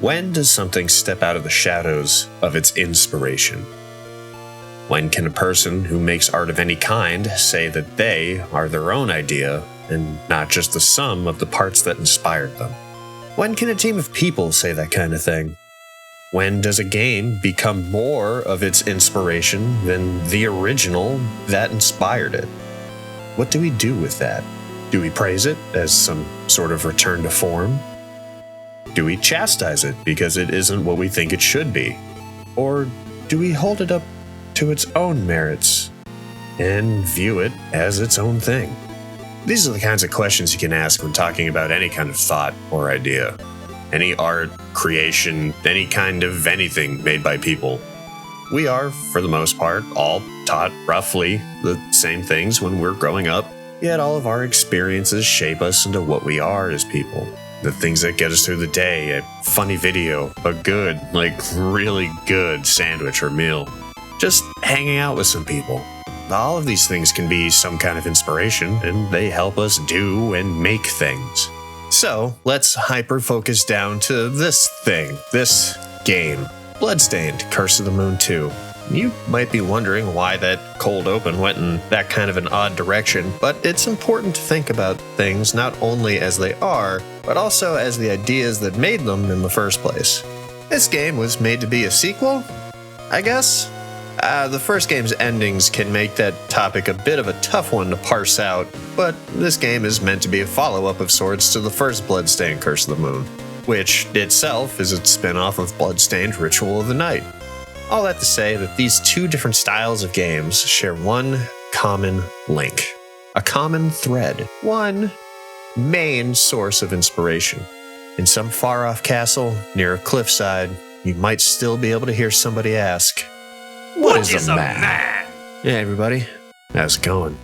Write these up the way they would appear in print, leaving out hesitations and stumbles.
When does something step out of the shadows of its inspiration? When can a person who makes art of any kind say that they are their own idea and not just the sum of the parts that inspired them? When can a team of people say that kind of thing? When does a game become more of its inspiration than the original that inspired it? What do we do with that? Do we praise it as some sort of return to form? Do we chastise it because it isn't what we think it should be? Or do we hold it up to its own merits and view it as its own thing? These are the kinds of questions you can ask when talking about any kind of thought or idea. Any art, creation, any kind of anything made by people. We are, for the most part, all taught roughly the same things when we're growing up, yet all of our experiences shape us into what we are as people. The things that get us through the day, a funny video, a good, really good sandwich or meal. Just hanging out with some people. All of these things can be some kind of inspiration, and they help us do and make things. So, let's hyper-focus down to this thing, this game. Bloodstained, Curse of the Moon 2. You might be wondering why that cold open went in that kind of an odd direction, but it's important to think about things not only as they are, but also as the ideas that made them in the first place. This game was made to be a sequel, I guess? The first game's endings can make that topic a bit of a tough one to parse out, but this game is meant to be a follow-up of sorts to the first Bloodstained Curse of the Moon, which itself is a spin-off of Bloodstained Ritual of the Night. All that to say that these two different styles of games share one common link, a common thread, one main source of inspiration. In some far-off castle near a cliffside, you might still be able to hear somebody ask, "What is a man?" Hey everybody, how's it going?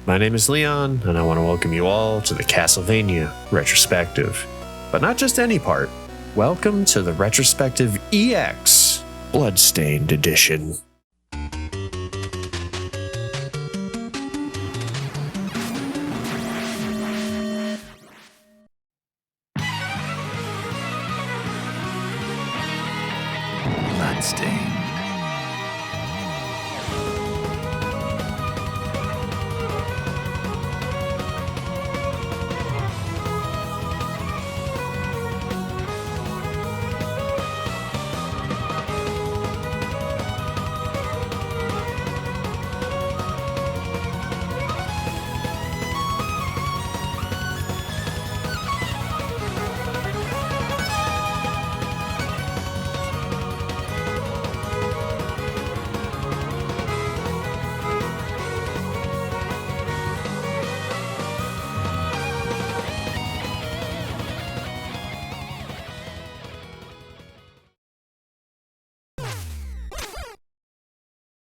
My name is Leon, and I want to welcome you all to the Castlevania retrospective. But not just any part. Welcome to the Retrospective EX Bloodstained Edition. Bloodstained.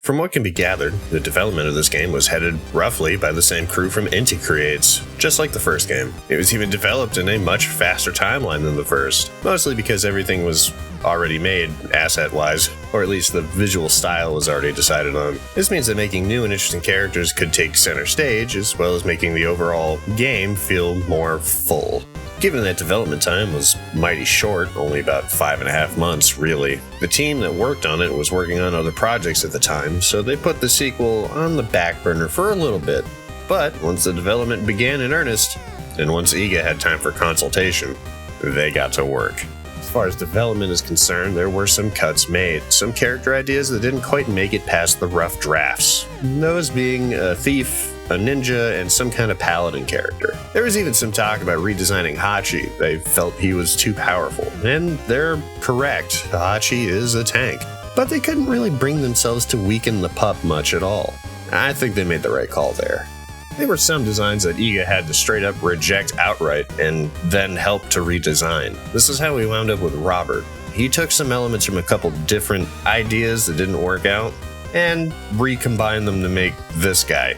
From what can be gathered, the development of this game was headed roughly by the same crew from Inti Creates, just like the first game. It was even developed in a much faster timeline than the first, mostly because everything was already made asset-wise, or at least the visual style was already decided on. This means that making new and interesting characters could take center stage, as well as making the overall game feel more full. Given that development time was mighty short, only about 5.5 months, really, the team that worked on it was working on other projects at the time, so they put the sequel on the back burner for a little bit. But once the development began in earnest, and once IGA had time for consultation, they got to work. As far as development is concerned, there were some cuts made, some character ideas that didn't quite make it past the rough drafts, those being a thief, a ninja, and some kind of paladin character. There was even some talk about redesigning Hachi. They felt he was too powerful, and they're correct, Hachi is a tank. But they couldn't really bring themselves to weaken the pup much at all. I think they made the right call there. There were some designs that IGA had to straight up reject outright and then help to redesign. This is how we wound up with Robert. He took some elements from a couple different ideas that didn't work out and recombined them to make this guy.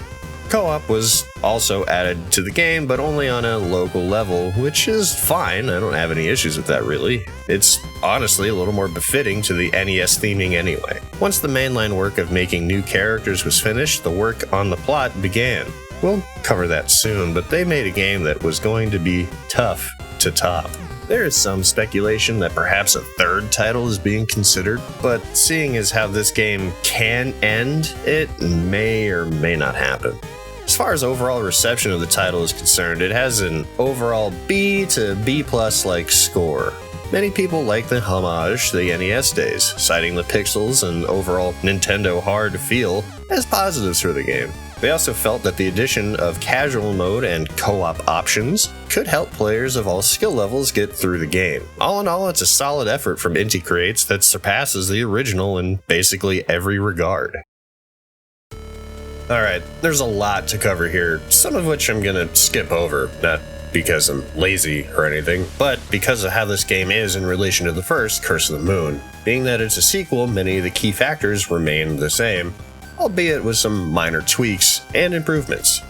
Co-op was also added to the game, but only on a local level, which is fine. I don't have any issues with that, really. It's honestly a little more befitting to the NES theming anyway. Once the mainline work of making new characters was finished, the work on the plot began. We'll cover that soon, but they made a game that was going to be tough to top. There is some speculation that perhaps a third title is being considered, but seeing as how this game can end, it may or may not happen. As far as overall reception of the title is concerned, it has an overall B to B+ like score. Many people like the homage to the NES days, citing the pixels and overall Nintendo hard feel as positives for the game. They also felt that the addition of casual mode and co-op options could help players of all skill levels get through the game. All in all, it's a solid effort from Inti Creates that surpasses the original in basically every regard. Alright, there's a lot to cover here, some of which I'm gonna skip over, not because I'm lazy or anything, but because of how this game is in relation to the first, Curse of the Moon. Being that it's a sequel, many of the key factors remain the same, albeit with some minor tweaks and improvements.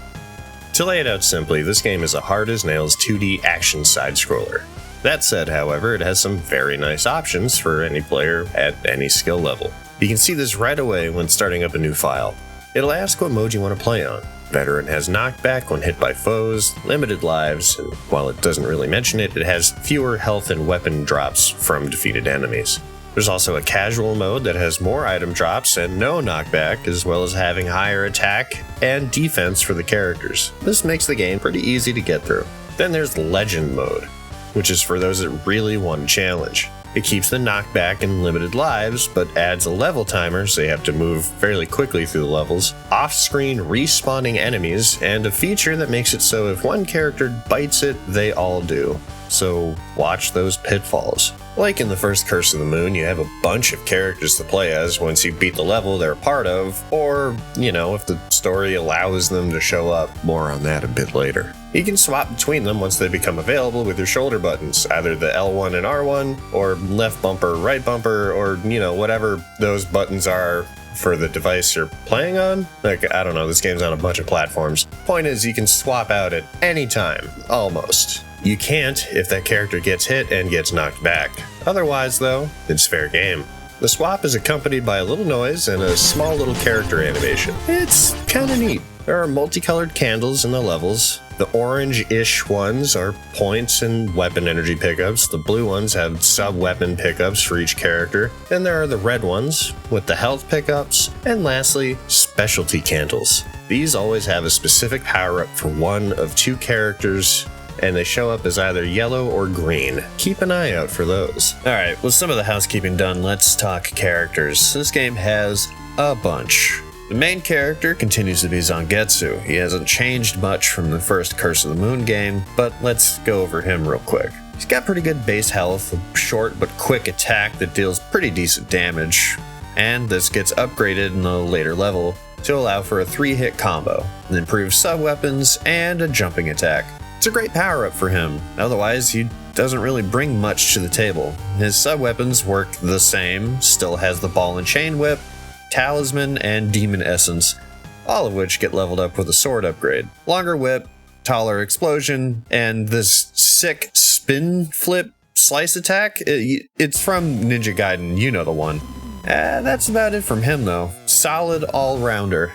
To lay it out simply, this game is a hard-as-nails 2D action side-scroller. That said, however, it has some very nice options for any player at any skill level. You can see this right away when starting up a new file. It'll ask what mode you want to play on. Veteran has knockback when hit by foes, limited lives, and while it doesn't really mention it, it has fewer health and weapon drops from defeated enemies. There's also a casual mode that has more item drops and no knockback, as well as having higher attack and defense for the characters. This makes the game pretty easy to get through. Then there's Legend mode, which is for those that really want a challenge. It keeps the knockback and limited lives, but adds a level timer so you have to move fairly quickly through the levels, off-screen respawning enemies, and a feature that makes it so if one character bites it, they all do. So watch those pitfalls. Like in the first Curse of the Moon, you have a bunch of characters to play as once you beat the level they're a part of, or, if the story allows them to show up. More on that a bit later. You can swap between them once they become available with your shoulder buttons, either the L1 and R1, or left bumper, right bumper, or, whatever those buttons are for the device you're playing on. I don't know, this game's on a bunch of platforms. Point is, you can swap out at any time, almost. You can't if that character gets hit and gets knocked back. Otherwise, though, it's fair game. The swap is accompanied by a little noise and a small little character animation. It's kinda neat. There are multicolored candles in the levels. The orange-ish ones are points and weapon energy pickups. The blue ones have sub-weapon pickups for each character. Then there are the red ones with the health pickups. And lastly, specialty candles. These always have a specific power-up for one of two characters, and they show up as either yellow or green. Keep an eye out for those. Alright, with some of the housekeeping done, let's talk characters. This game has a bunch. The main character continues to be Zangetsu. He hasn't changed much from the first Curse of the Moon game, but let's go over him real quick. He's got pretty good base health, a short but quick attack that deals pretty decent damage, and this gets upgraded in a later level to allow for a 3-hit combo, and improved sub-weapons, and a jumping attack. It's a great power-up for him, otherwise he doesn't really bring much to the table. His sub-weapons work the same, still has the ball and chain whip, talisman, and demon essence, all of which get leveled up with a sword upgrade. Longer whip, taller explosion, and this sick spin flip slice attack. It's from Ninja Gaiden, you know the one. That's about it from him though. Solid all-rounder.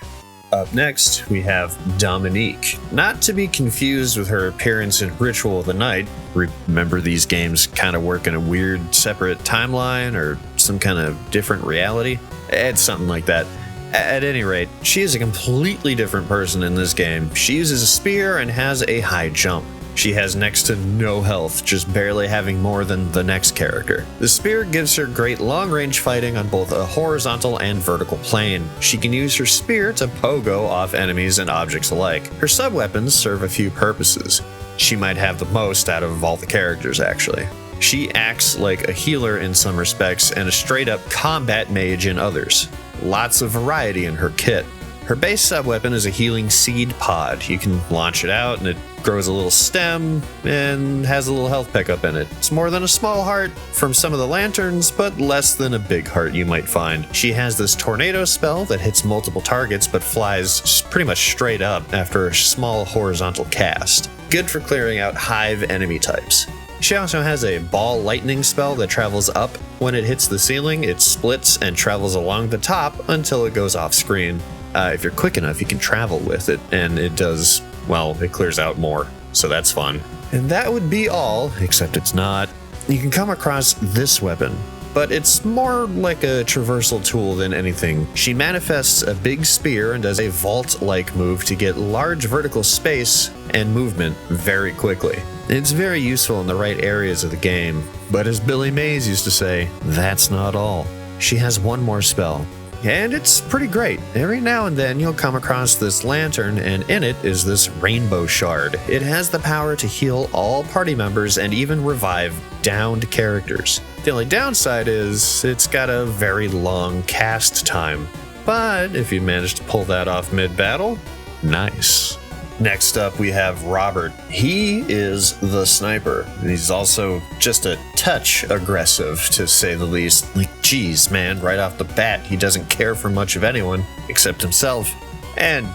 Up next, we have Dominique. Not to be confused with her appearance in Ritual of the Night. Remember these games kind of work in a weird separate timeline or some kind of different reality? It's something like that. At any rate, she is a completely different person in this game. She uses a spear and has a high jump. She has next to no health, just barely having more than the next character. The spear gives her great long-range fighting on both a horizontal and vertical plane. She can use her spear to pogo off enemies and objects alike. Her sub-weapons serve a few purposes. She might have the most out of all the characters, actually. She acts like a healer in some respects and a straight-up combat mage in others. Lots of variety in her kit. Her base sub-weapon is a healing seed pod. You can launch it out and it grows a little stem and has a little health pickup in it. It's more than a small heart from some of the lanterns, but less than a big heart you might find. She has this tornado spell that hits multiple targets but flies pretty much straight up after a small horizontal cast. Good for clearing out hive enemy types. She also has a ball lightning spell that travels up. When it hits the ceiling, it splits and travels along the top until it goes off screen. If you're quick enough, you can travel with it, and it does, well, it clears out more. so that's fun. And that would be all, except it's not. You can come across this weapon, but it's more like a traversal tool than anything. She manifests a big spear and does a vault-like move to get large vertical space and movement very quickly. It's very useful in the right areas of the game, but as Billy Mays used to say, that's not all. She has one more spell, and it's pretty great. Every now and then you'll come across this lantern, and in it is this rainbow shard. It has the power to heal all party members and even revive downed characters. The only downside is it's got a very long cast time, but if you manage to pull that off mid-battle, nice. Next up, we have Robert. He is the sniper, and he's also just a touch aggressive, to say the least. Like, geez, man, right off the bat, he doesn't care for much of anyone except himself. And,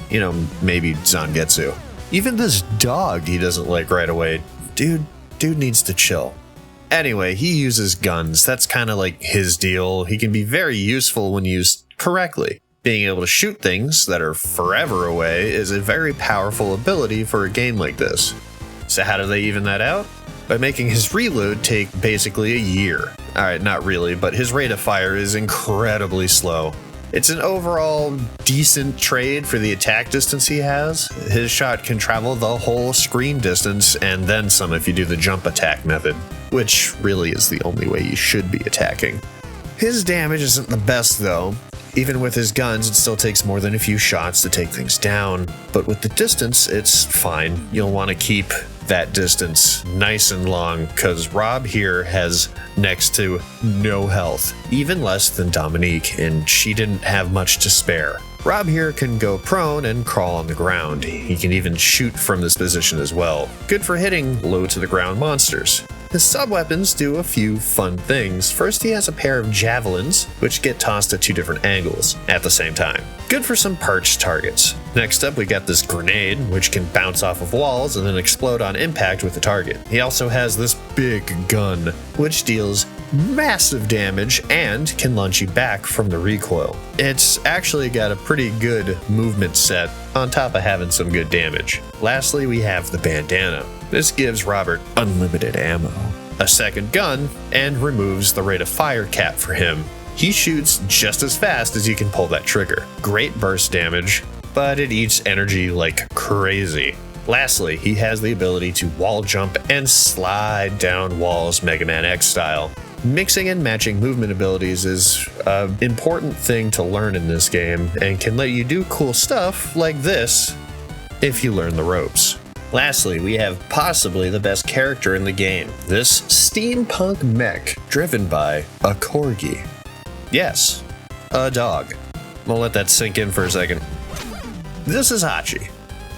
maybe Zangetsu. Even this dog he doesn't like right away. Dude needs to chill. Anyway, he uses guns. That's kind of like his deal. He can be very useful when used correctly. Being able to shoot things that are forever away is a very powerful ability for a game like this. So how do they even that out? By making his reload take basically a year. Alright, not really, but his rate of fire is incredibly slow. It's an overall decent trade for the attack distance he has. His shot can travel the whole screen distance and then some if you do the jump attack method, which really is the only way you should be attacking. His damage isn't the best though. Even with his guns, it still takes more than a few shots to take things down, but with the distance, it's fine. You'll want to keep that distance nice and long, because Rob here has next to no health, even less than Dominique, and she didn't have much to spare. Rob here can go prone and crawl on the ground. He can even shoot from this position as well. Good for hitting low to the ground monsters. His sub-weapons do a few fun things. First, he has a pair of javelins, which get tossed at two different angles at the same time. Good for some perched targets. Next up, we got this grenade, which can bounce off of walls and then explode on impact with the target. He also has this big gun, which deals massive damage and can launch you back from the recoil. It's actually got a pretty good movement set on top of having some good damage. Lastly, we have the bandana. This gives Robert unlimited ammo, a second gun, and removes the rate of fire cap for him. He shoots just as fast as you can pull that trigger. Great burst damage, but it eats energy like crazy. Lastly, he has the ability to wall jump and slide down walls Mega Man X style. Mixing and matching movement abilities is an important thing to learn in this game and can let you do cool stuff like this if you learn the ropes. Lastly, we have possibly the best character in the game, this steampunk mech driven by a corgi. Yes, a dog. We'll let that sink in for a second. This is Hachi,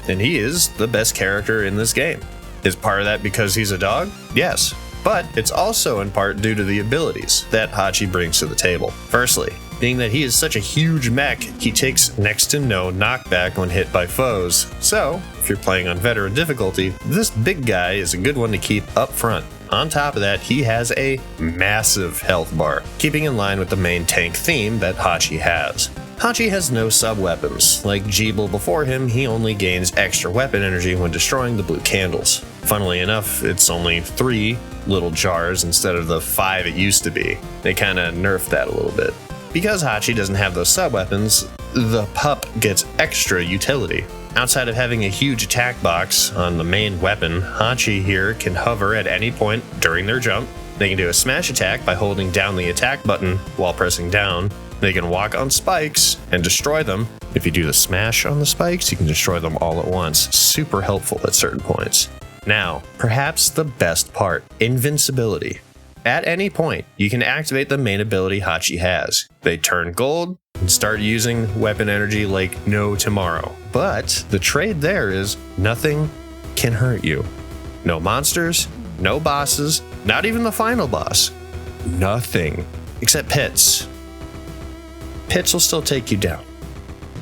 and he is the best character in this game. Is part of that because he's a dog? Yes, but it's also in part due to the abilities that Hachi brings to the table. Firstly, being that he is such a huge mech, he takes next to no knockback when hit by foes. So, if you're playing on veteran difficulty, this big guy is a good one to keep up front. On top of that, he has a massive health bar, keeping in line with the main tank theme that Hachi has. Hachi has no sub-weapons. Like Jeeble before him, he only gains extra weapon energy when destroying the blue candles. Funnily enough, it's only 3 little jars instead of the 5 it used to be. They kinda nerfed that a little bit. Because Hachi doesn't have those sub-weapons, the pup gets extra utility. Outside of having a huge attack box on the main weapon, Hachi here can hover at any point during their jump. They can do a smash attack by holding down the attack button while pressing down. They can walk on spikes and destroy them. If you do the smash on the spikes, you can destroy them all at once. Super helpful at certain points. Now, perhaps the best part, invincibility. At any point, you can activate the main ability Hachi has. They turn gold and start using weapon energy like no tomorrow. But the trade there is nothing can hurt you. No monsters, no bosses, not even the final boss. Nothing. Except pits. Pits will still take you down.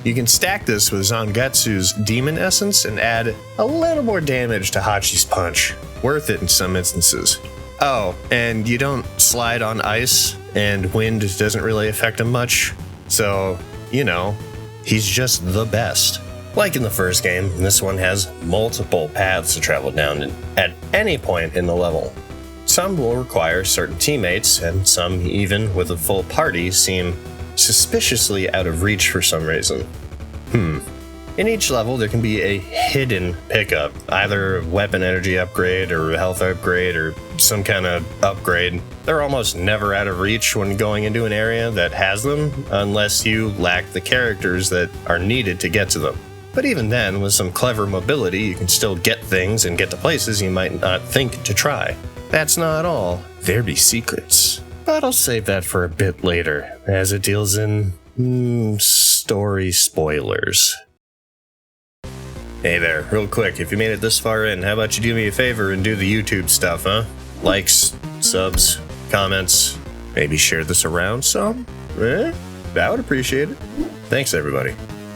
You can stack this with Zangetsu's Demon Essence and add a little more damage to Hachi's punch. Worth it in some instances. Oh, and you don't slide on ice, and wind doesn't really affect him much. So, he's just the best. Like in the first game, this one has multiple paths to travel down at any point in the level. Some will require certain teammates, and some, even with a full party, seem suspiciously out of reach for some reason. In each level, there can be a hidden pickup, either a weapon energy upgrade or a health upgrade or some kind of upgrade. They're almost never out of reach when going into an area that has them, unless you lack the characters that are needed to get to them. But even then, with some clever mobility, you can still get things and get to places you might not think to try. That's not all. There be secrets. But I'll save that for a bit later, as it deals in story spoilers. Hey there, real quick, if you made it this far in, how about you do me a favor and do the YouTube stuff, huh? Likes, subs, comments, maybe share this around some? I would appreciate it. Thanks, everybody.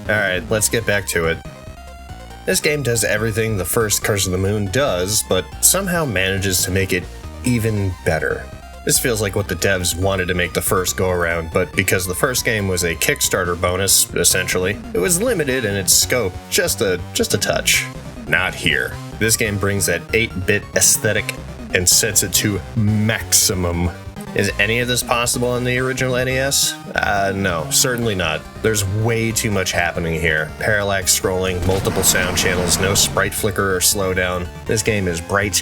Alright, let's get back to it. This game does everything the first Curse of the Moon does, but somehow manages to make it even better. This feels like what the devs wanted to make the first go-around, but because the first game was a Kickstarter bonus, essentially, it was limited in its scope just a touch. Not here. This game brings that 8-bit aesthetic and sets it to maximum. Is any of this possible on the original NES? No, certainly not. There's way too much happening here. Parallax scrolling, multiple sound channels, no sprite flicker or slowdown. This game is bright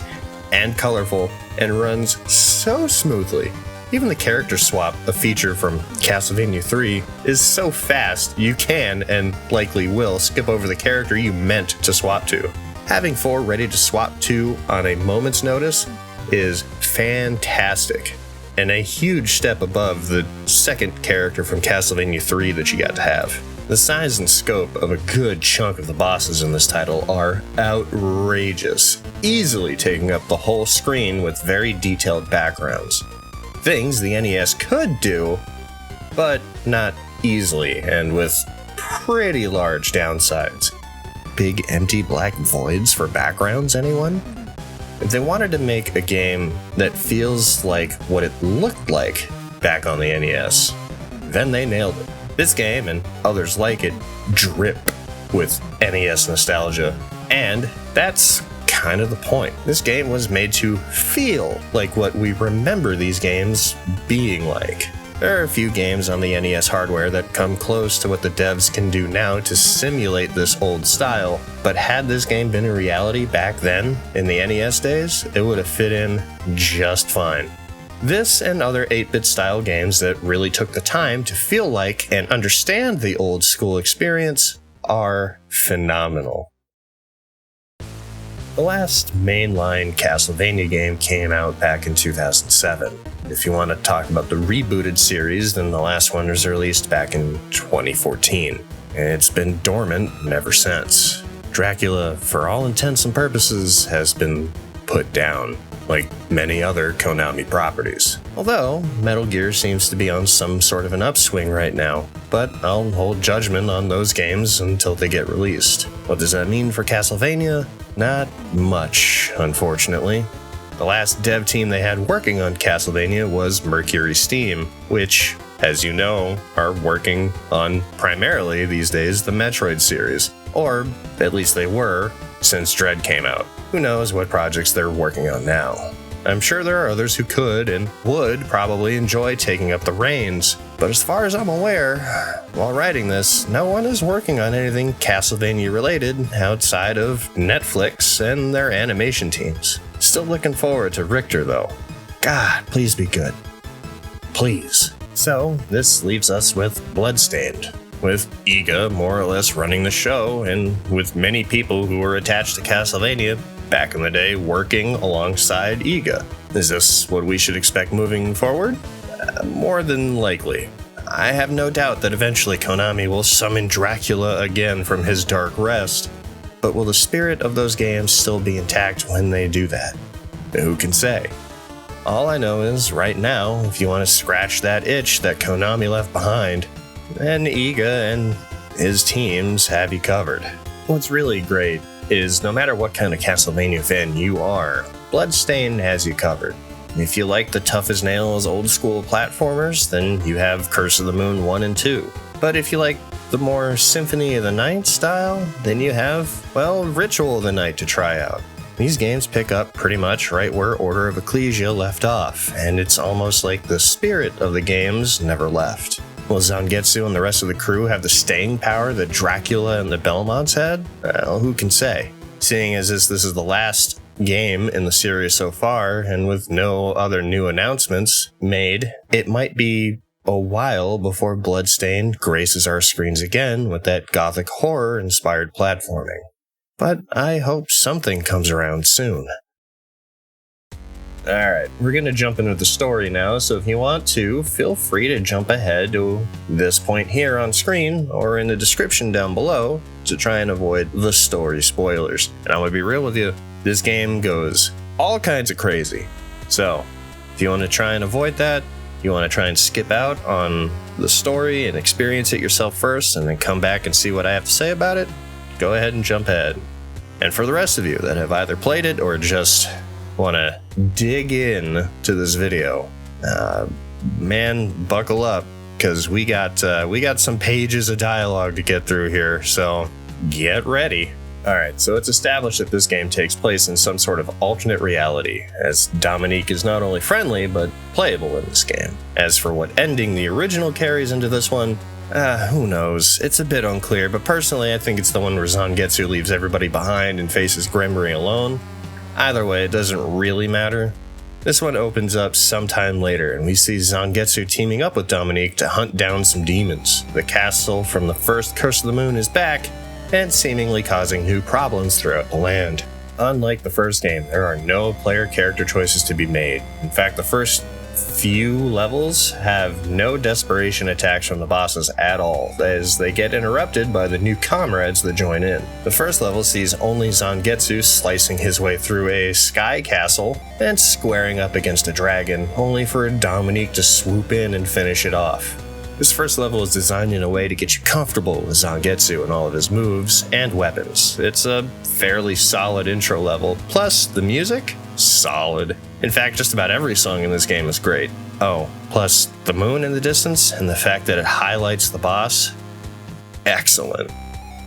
and colorful and runs so smoothly. Even the character swap, a feature from Castlevania 3, is so fast you can, and likely will, skip over the character you meant to swap to. Having 4 ready to swap to on a moment's notice is fantastic, and a huge step above the second character from Castlevania 3 that you got to have. The size and scope of a good chunk of the bosses in this title are outrageous, easily taking up the whole screen with very detailed backgrounds. Things the NES could do, but not easily, and with pretty large downsides. Big empty black voids for backgrounds, anyone? If they wanted to make a game that feels like what it looked like back on the NES, then they nailed it. This game, and others like it, drip with NES nostalgia, and that's kind of the point. This game was made to feel like what we remember these games being like. There are a few games on the NES hardware that come close to what the devs can do now to simulate this old style, but had this game been a reality back then, in the NES days, it would have fit in just fine. This and other 8-bit style games that really took the time to feel like and understand the old school experience are phenomenal. The last mainline Castlevania game came out back in 2007. If you want to talk about the rebooted series, then the last one was released back in 2014. And it's been dormant ever since. Dracula, for all intents and purposes, has been put down, like many other Konami properties. Although, Metal Gear seems to be on some sort of an upswing right now, but I'll hold judgment on those games until they get released. What does that mean for Castlevania? Not much, unfortunately. The last dev team they had working on Castlevania was Mercury Steam, which, as you know, are working on primarily these days the Metroid series. Or, at least they were, since Dread came out. Who knows what projects they're working on now. I'm sure there are others who could and would probably enjoy taking up the reins, but as far as I'm aware, while writing this, no one is working on anything Castlevania related outside of Netflix and their animation teams. Still looking forward to Richter though. God, please be good. Please. So, this leaves us with Bloodstained, with Iga more or less running the show, and with many people who were attached to Castlevania back in the day working alongside Iga. Is this what we should expect moving forward? More than likely. I have no doubt that eventually Konami will summon Dracula again from his dark rest, but will the spirit of those games still be intact when they do that? Who can say? All I know is, right now, if you want to scratch that itch that Konami left behind, then Iga and his teams have you covered. What's really great is no matter what kind of Castlevania fan you are, Bloodstained has you covered. If you like the tough as nails old school platformers, then you have Curse of the Moon 1 and 2. But if you like the more Symphony of the Night style, then you have, well, Ritual of the Night to try out. These games pick up pretty much right where Order of Ecclesia left off, and it's almost like the spirit of the games never left. Will Zangetsu and the rest of the crew have the staying power that Dracula and the Belmonts had? Well, who can say? Seeing as this is the last game in the series so far, and with no other new announcements made, it might be a while before Bloodstained graces our screens again with that gothic horror-inspired platforming. But I hope something comes around soon. Alright, we're going to jump into the story now, so if you want to, feel free to jump ahead to this point here on screen, or in the description down below, to try and avoid the story spoilers. And I'm going to be real with you, this game goes all kinds of crazy. So, if you want to try and avoid that, you want to try and skip out on the story and experience it yourself first, and then come back and see what I have to say about it, go ahead and jump ahead. And for the rest of you that have either played it or just want to dig in to this video, man, buckle up, because we got some pages of dialogue to get through here, so get ready. Alright, so it's established that this game takes place in some sort of alternate reality, as Dominique is not only friendly, but playable in this game. As for what ending the original carries into this one, who knows? It's a bit unclear, but personally I think it's the one where Zangetsu leaves everybody behind and faces Grimbury alone. Either way, it doesn't really matter. This one opens up sometime later, and we see Zangetsu teaming up with Dominique to hunt down some demons. The castle from the first Curse of the Moon is back, and seemingly causing new problems throughout the land. Unlike the first game, there are no player character choices to be made. In fact, the first few levels have no desperation attacks from the bosses at all, as they get interrupted by the new comrades that join in. The first level sees only Zangetsu slicing his way through a sky castle and squaring up against a dragon, only for Dominique to swoop in and finish it off. This first level is designed in a way to get you comfortable with Zangetsu and all of his moves and weapons. It's a fairly solid intro level, plus the music? Solid. In fact, just about every song in this game is great. Oh, plus the moon in the distance and the fact that it highlights the boss? Excellent.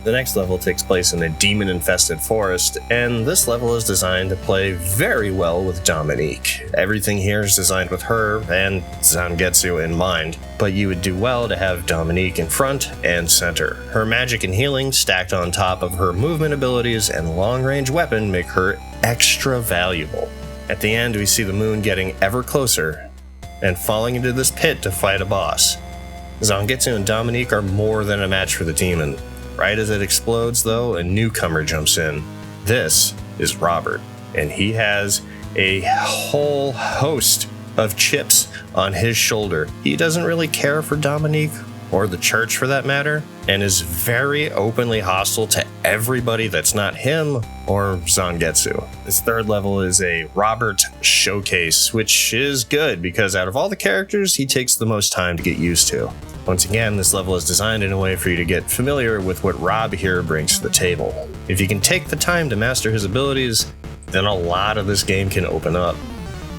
The next level takes place in a demon-infested forest, and this level is designed to play very well with Dominique. Everything here is designed with her and Zangetsu in mind, but you would do well to have Dominique in front and center. Her magic and healing stacked on top of her movement abilities and long-range weapon make her extra valuable. At the end, we see the moon getting ever closer and falling into this pit to fight a boss. Zangetsu and Dominique are more than a match for the demon. Right as it explodes, though, a newcomer jumps in. This is Robert, and he has a whole host of chips on his shoulder. He doesn't really care for Dominique, or the church for that matter, and is very openly hostile to everybody that's not him or Zangetsu. This third level is a Robert showcase, which is good because out of all the characters, he takes the most time to get used to. Once again, this level is designed in a way for you to get familiar with what Rob here brings to the table. If you can take the time to master his abilities, then a lot of this game can open up.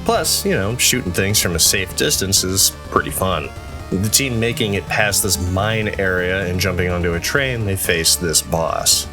Plus, shooting things from a safe distance is pretty fun. With the team making it past this mine area and jumping onto a train, they face this boss.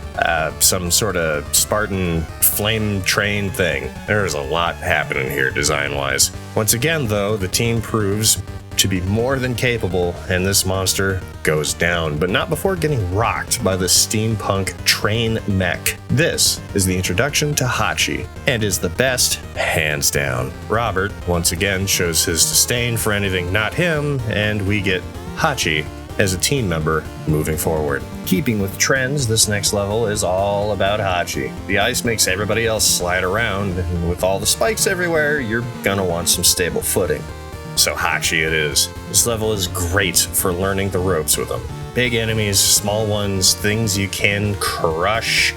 Some sort of Spartan flame train thing. There's a lot happening here design-wise. Once again, though, the team proves to be more than capable, and this monster goes down, but not before getting rocked by the steampunk train mech. This is the introduction to Hachi, and is the best, hands down. Robert, once again, shows his disdain for anything not him, and we get Hachi as a team member moving forward. Keeping with trends, this next level is all about Hachi. The ice makes everybody else slide around, and with all the spikes everywhere, you're gonna want some stable footing. So Hachi it is. This level is great for learning the ropes with him. Big enemies, small ones, things you can crush.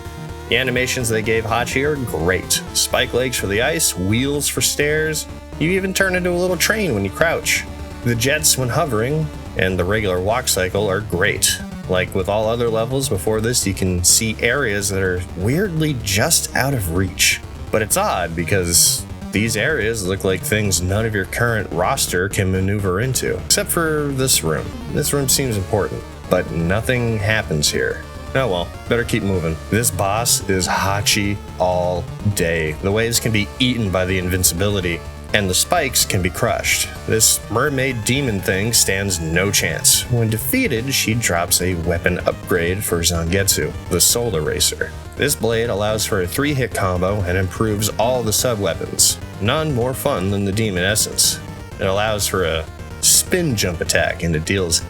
The animations they gave Hachi are great. Spike legs for the ice, wheels for stairs. You even turn into a little train when you crouch. The jets when hovering, and the regular walk cycle are great. Like with all other levels before this, you can see areas that are weirdly just out of reach. But it's odd because these areas look like things none of your current roster can maneuver into, except for this room. This room seems important. but nothing happens here. Oh well, better keep moving. This boss is Hachi all day. The waves can be eaten by the invincibility, and the spikes can be crushed. This mermaid demon thing stands no chance. When defeated, she drops a weapon upgrade for Zangetsu, the Soul Eraser. This blade allows for a 3-hit combo and improves all the sub-weapons. None more fun than the Demon Essence. It allows for a spin jump attack, and it deals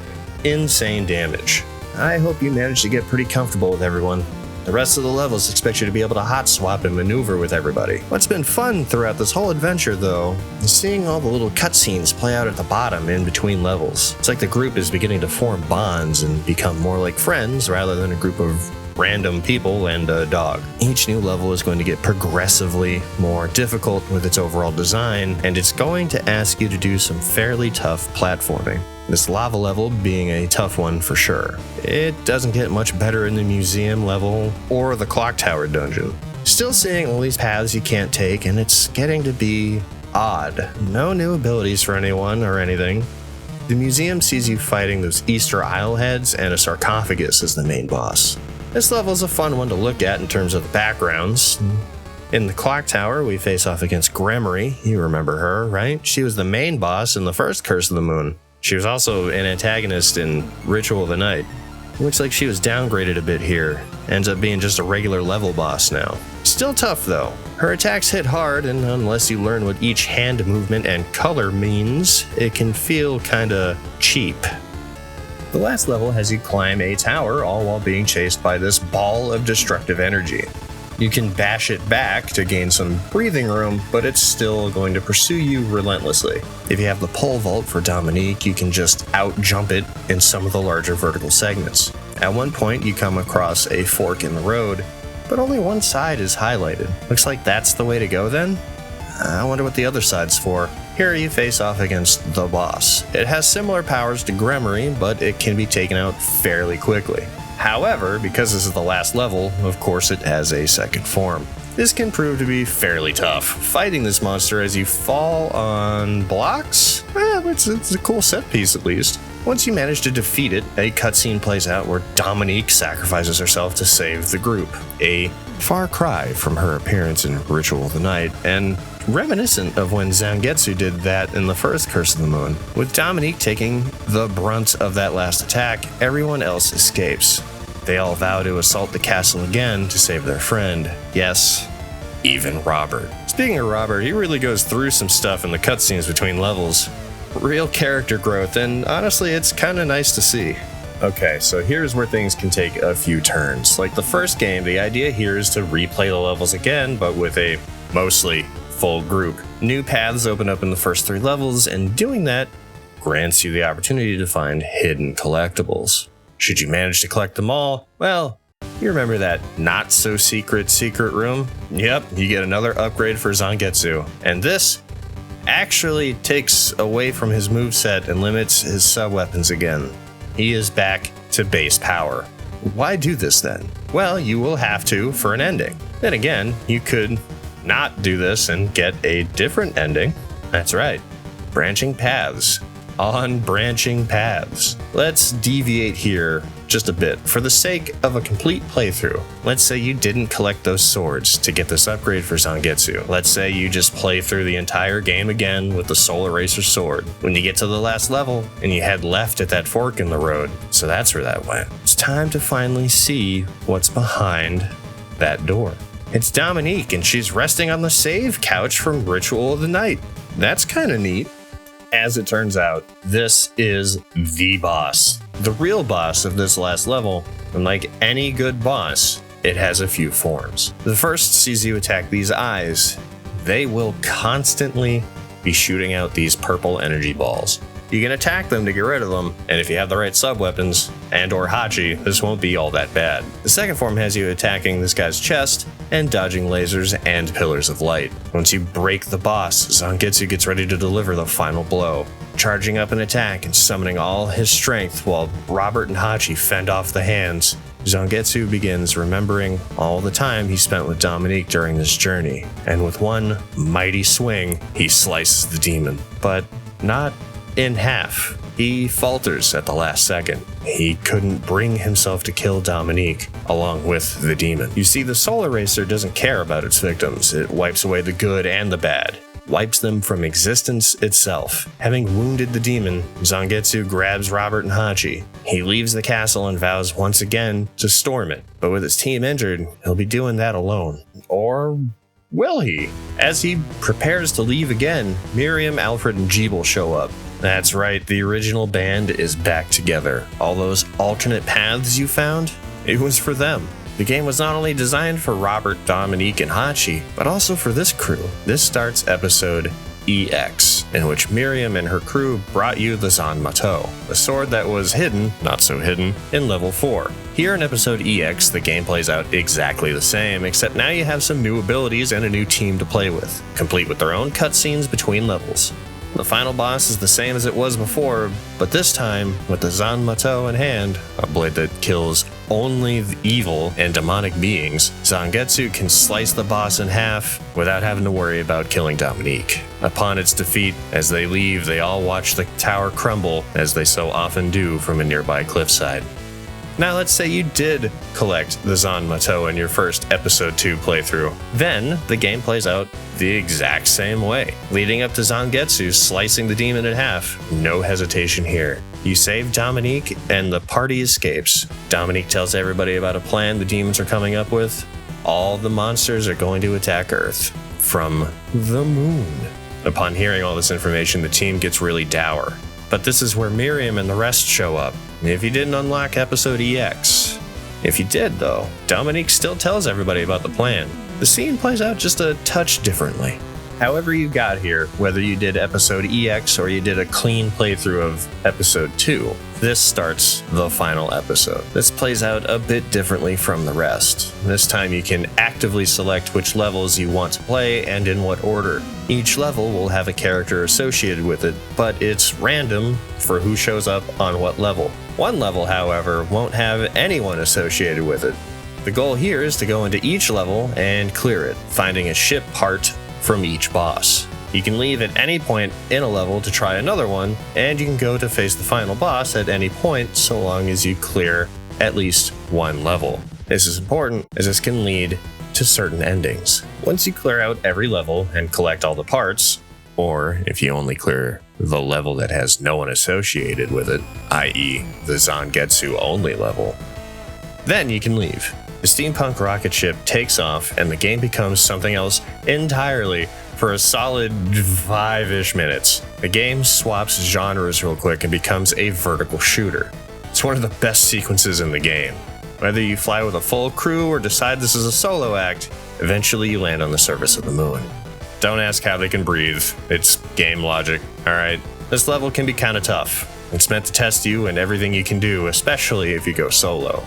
insane damage. I hope you managed to get pretty comfortable with everyone. The rest of the levels expect you to be able to hot swap and maneuver with everybody. What's been fun throughout this whole adventure, though, is seeing all the little cutscenes play out at the bottom in between levels. It's like the group is beginning to form bonds and become more like friends rather than a group of random people and a dog. Each new level is going to get progressively more difficult with its overall design, and it's going to ask you to do some fairly tough platforming. This lava level being a tough one for sure. It doesn't get much better in the museum level or the clock tower dungeon. Still seeing all these paths you can't take, and it's getting to be odd. No new abilities for anyone or anything. The museum sees you fighting those Easter Isle heads and a sarcophagus as the main boss. This level is a fun one to look at in terms of the backgrounds. In the clock tower, we face off against Gremory. You remember her, right? She was the main boss in the first Curse of the Moon. She was also an antagonist in Ritual of the Night. Looks like she was downgraded a bit here. Ends up being just a regular level boss now. Still tough though. Her attacks hit hard, and unless you learn what each hand movement and color means, it can feel kinda cheap. The last level has you climb a tower, all while being chased by this ball of destructive energy. You can bash it back to gain some breathing room, but it's still going to pursue you relentlessly. If you have the pole vault for Dominique, you can just out-jump it in some of the larger vertical segments. At one point, you come across a fork in the road, but only one side is highlighted. Looks like that's the way to go then? I wonder what the other side's for. Here you face off against the boss. It has similar powers to Gremory, but it can be taken out fairly quickly. However, because this is the last level, of course it has a second form. This can prove to be fairly tough. Fighting this monster as you fall on blocks? It's a cool set piece at least. Once you manage to defeat it, a cutscene plays out where Dominique sacrifices herself to save the group. A far cry from her appearance in Ritual of the Night, and reminiscent of when Zangetsu did that in the first Curse of the Moon. With Dominique taking the brunt of that last attack, everyone else escapes. They all vow to assault the castle again to save their friend. Yes, even Robert. Speaking of Robert, he really goes through some stuff in the cutscenes between levels. Real character growth, and honestly, it's kinda nice to see. Okay, so here's where things can take a few turns. Like the first game, the idea here is to replay the levels again, but with a mostly full group. New paths open up in the first 3 levels, and doing that grants you the opportunity to find hidden collectibles. Should you manage to collect them all, well, you remember that not-so-secret room? Yep, you get another upgrade for Zangetsu. And this actually takes away from his moveset and limits his sub-weapons again. He is back to base power. Why do this then? Well, you will have to for an ending. Then again, you could not do this and get a different ending. That's right, branching paths. On branching paths. Let's deviate here just a bit. For the sake of a complete playthrough, let's say you didn't collect those swords to get this upgrade for Zangetsu. Let's say you just play through the entire game again with the Soul Eraser sword. When you get to the last level, and you head left at that fork in the road, so that's where that went. It's time to finally see what's behind that door. It's Dominique, and she's resting on the save couch from Ritual of the Night. That's kinda neat. As it turns out, this is the boss. The real boss of this last level, and like any good boss, it has a few forms. The first sees you attack these eyes. They will constantly be shooting out these purple energy balls. You can attack them to get rid of them, and if you have the right sub-weapons and or Hachi, this won't be all that bad. The second form has you attacking this guy's chest and dodging lasers and pillars of light. Once you break the boss, Zangetsu gets ready to deliver the final blow, charging up an attack and summoning all his strength while Robert and Hachi fend off the hands. Zangetsu begins remembering all the time he spent with Dominique during this journey, and with one mighty swing, he slices the demon. But not in half. He falters at the last second. He couldn't bring himself to kill Dominique along with the demon. You see, the Soul Eraser doesn't care about its victims. It wipes away the good and the bad. Wipes them from existence itself. Having wounded the demon, Zangetsu grabs Robert and Hachi. He leaves the castle and vows once again to storm it. But with his team injured, he'll be doing that alone. Or will he? As he prepares to leave again, Miriam, Alfred, and Jeeble show up. That's right, the original band is back together. All those alternate paths you found, it was for them. The game was not only designed for Robert, Dominique, and Hachi, but also for this crew. This starts episode EX, in which Miriam and her crew brought you the Zanmato, a sword that was hidden, not so hidden, in level 4. Here in episode EX, the game plays out exactly the same, except now you have some new abilities and a new team to play with, complete with their own cutscenes between levels. The final boss is the same as it was before, but this time, with the Zanmato in hand, a blade that kills only the evil and demonic beings, Zangetsu can slice the boss in half without having to worry about killing Dominique. Upon its defeat, as they leave, they all watch the tower crumble, as they so often do from a nearby cliffside. Now let's say you did collect the Zanmato in your first episode 2 playthrough. Then the game plays out the exact same way, leading up to Zangetsu slicing the demon in half. No hesitation here. You save Dominique and the party escapes. Dominique tells everybody about a plan the demons are coming up with. All the monsters are going to attack Earth from the moon. Upon hearing all this information, the team gets really dour. But this is where Miriam and the rest show up, if you didn't unlock episode EX. If you did, though, Dominique still tells everybody about the plan. The scene plays out just a touch differently. However you got here, whether you did episode EX or you did a clean playthrough of episode 2, this starts the final episode. This plays out a bit differently from the rest. This time you can actively select which levels you want to play and in what order. Each level will have a character associated with it, but it's random for who shows up on what level. One level, however, won't have anyone associated with it. The goal here is to go into each level and clear it, finding a ship part from each boss. You can leave at any point in a level to try another one, and you can go to face the final boss at any point so long as you clear at least one level. This is important as this can lead to certain endings. Once you clear out every level and collect all the parts, or if you only clear the level that has no one associated with it, i.e. the Zangetsu only level, then you can leave. The steampunk rocket ship takes off and the game becomes something else entirely for a solid 5-ish minutes. The game swaps genres real quick and becomes a vertical shooter. It's one of the best sequences in the game. Whether you fly with a full crew or decide this is a solo act, eventually you land on the surface of the moon. Don't ask how they can breathe, it's game logic, alright? This level can be kinda tough. It's meant to test you and everything you can do, especially if you go solo.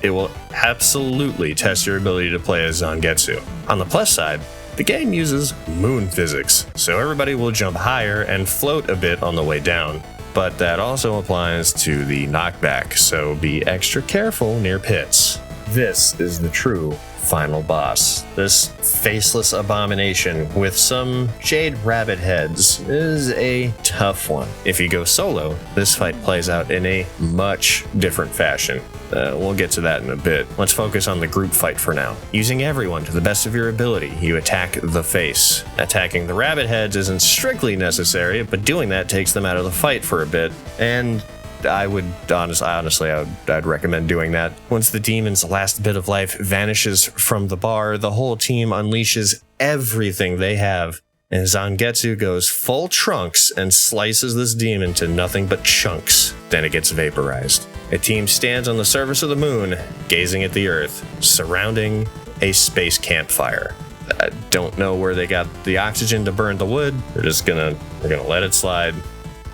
It will absolutely test your ability to play as Zangetsu. On the plus side, the game uses moon physics, so everybody will jump higher and float a bit on the way down. But that also applies to the knockback, so be extra careful near pits. This is the true final boss. This faceless abomination with some jade rabbit heads is a tough one. If you go solo, this fight plays out in a much different fashion. We'll get to that in a bit. Let's focus on the group fight for now. Using everyone to the best of your ability, you attack the face. Attacking the rabbit heads isn't strictly necessary, but doing that takes them out of the fight for a bit, and I'd recommend doing that. Once the demon's last bit of life vanishes from the bar, the whole team unleashes everything they have, and Zangetsu goes full trunks and slices this demon to nothing but chunks. Then it gets vaporized. A team stands on the surface of the moon, gazing at the Earth, surrounding a space campfire. I don't know where they got the oxygen to burn the wood. They're gonna let it slide.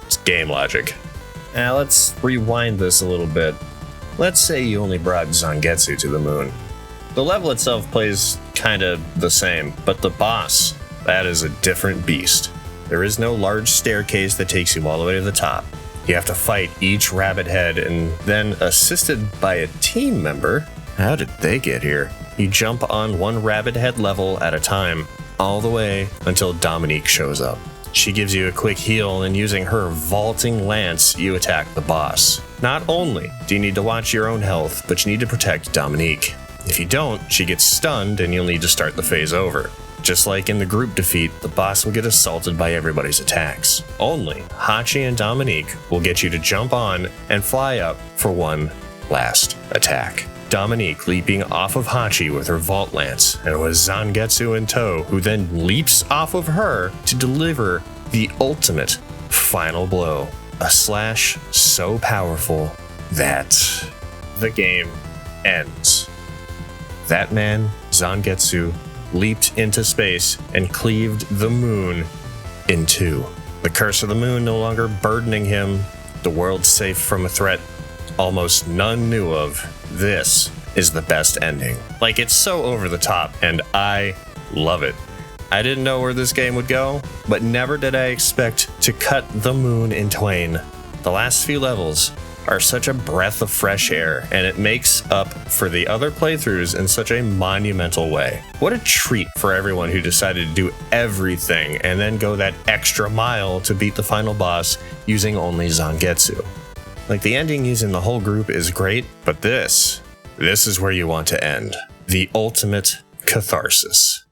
It's game logic. Now let's rewind this a little bit. Let's say you only brought Zangetsu to the moon. The level itself plays kinda the same, but the boss, that is a different beast. There is no large staircase that takes you all the way to the top. You have to fight each rabbit head, and then, assisted by a team member, how did they get here? You jump on one rabbit head level at a time, all the way until Dominique shows up. She gives you a quick heal, and using her vaulting lance, you attack the boss. Not only do you need to watch your own health, but you need to protect Dominique. If you don't, she gets stunned and you'll need to start the phase over. Just like in the group defeat, the boss will get assaulted by everybody's attacks. Only Hachi and Dominique will get you to jump on and fly up for one last attack. Dominique leaping off of Hachi with her Vault Lance, and with Zangetsu in tow, who then leaps off of her to deliver the ultimate final blow. A slash so powerful that the game ends. That man, Zangetsu, leaped into space and cleaved the moon in two. The curse of the moon no longer burdening him, the world safe from a threat almost none knew of. This is the best ending. Like, it's so over the top, and I love it. I didn't know where this game would go, but never did I expect to cut the moon in twain. The last few levels are such a breath of fresh air, and it makes up for the other playthroughs in such a monumental way. What a treat for everyone who decided to do everything and then go that extra mile to beat the final boss using only Zangetsu. Like, the ending using the whole group is great, but this is where you want to end. The ultimate catharsis.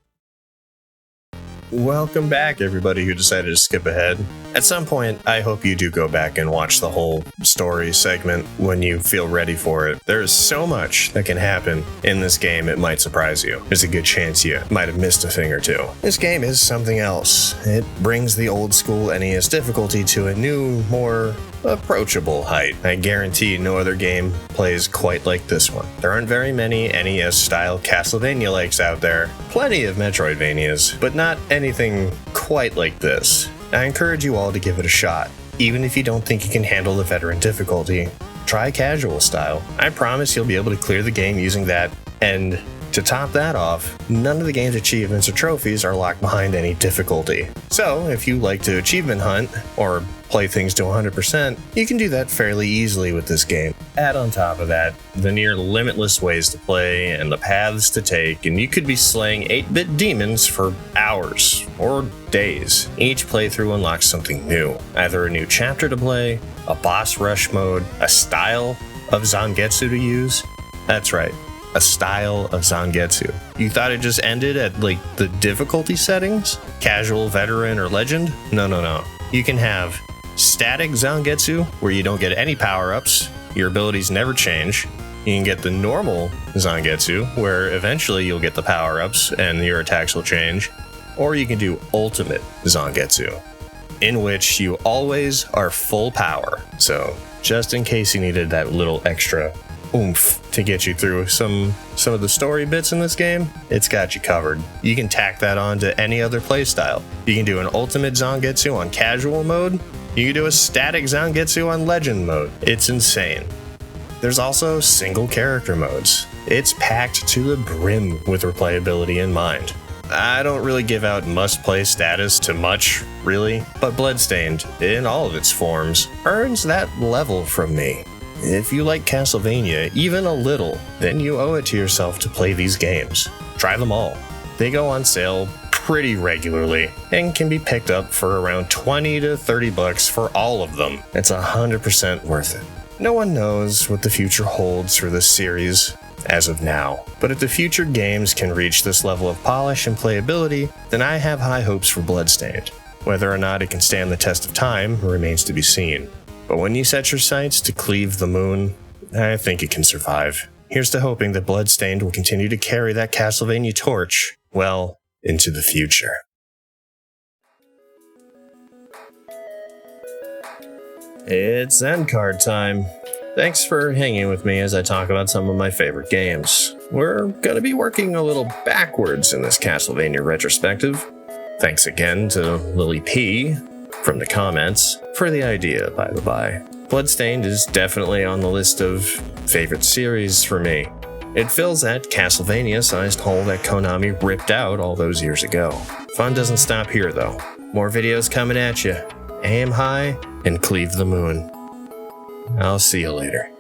Welcome back, everybody who decided to skip ahead. At some point, I hope you do go back and watch the whole story segment when you feel ready for it. There is so much that can happen in this game, it might surprise you. There's a good chance you might have missed a thing or two. This game is something else. It brings the old school NES difficulty to a new, more approachable height. I guarantee no other game plays quite like this one. There aren't very many NES-style Castlevania-likes out there. Plenty of Metroidvanias, but not anything quite like this. I encourage you all to give it a shot. Even if you don't think you can handle the veteran difficulty, try casual style. I promise you'll be able to clear the game using that, and to top that off, none of the game's achievements or trophies are locked behind any difficulty. So, if you like to achievement hunt, or play things to 100%, you can do that fairly easily with this game. Add on top of that, the near limitless ways to play and the paths to take, and you could be slaying 8-bit demons for hours or days. Each playthrough unlocks something new, either a new chapter to play, a boss rush mode, a style of Zangetsu to use. That's right, a style of Zangetsu. You thought it just ended at, like, the difficulty settings? Casual, veteran, or legend? No. You can have static Zangetsu, where you don't get any power-ups, your abilities never change. You can get the normal Zangetsu, where eventually you'll get the power-ups and your attacks will change. Or you can do ultimate Zangetsu, in which you always are full power. So, just in case you needed that little extra oomph to get you through some of the story bits in this game, it's got you covered. You can tack that on to any other playstyle. You can do an ultimate Zangetsu on casual mode. You can do a static Zangetsu on legend mode. It's insane. There's also single character modes. It's packed to the brim with replayability in mind. I don't really give out must-play status to much, really, but Bloodstained, in all of its forms, earns that level from me. If you like Castlevania even a little, then you owe it to yourself to play these games. Try them all. They go on sale pretty regularly and can be picked up for around $20 to $30 for all of them. It's 100% worth it. No one knows what the future holds for this series as of now, but if the future games can reach this level of polish and playability, then I have high hopes for Bloodstained. Whether or not it can stand the test of time remains to be seen. But when you set your sights to cleave the moon, I think it can survive. Here's to hoping that Bloodstained will continue to carry that Castlevania torch well into the future. It's end card time. Thanks for hanging with me as I talk about some of my favorite games. We're gonna be working a little backwards in this Castlevania retrospective. Thanks again to Lily P. from the comments for the idea, by the by. Bloodstained is definitely on the list of favorite series for me. It fills that Castlevania-sized hole that Konami ripped out all those years ago. Fun doesn't stop here, though. More videos coming at you. Aim high and cleave the moon. I'll see you later.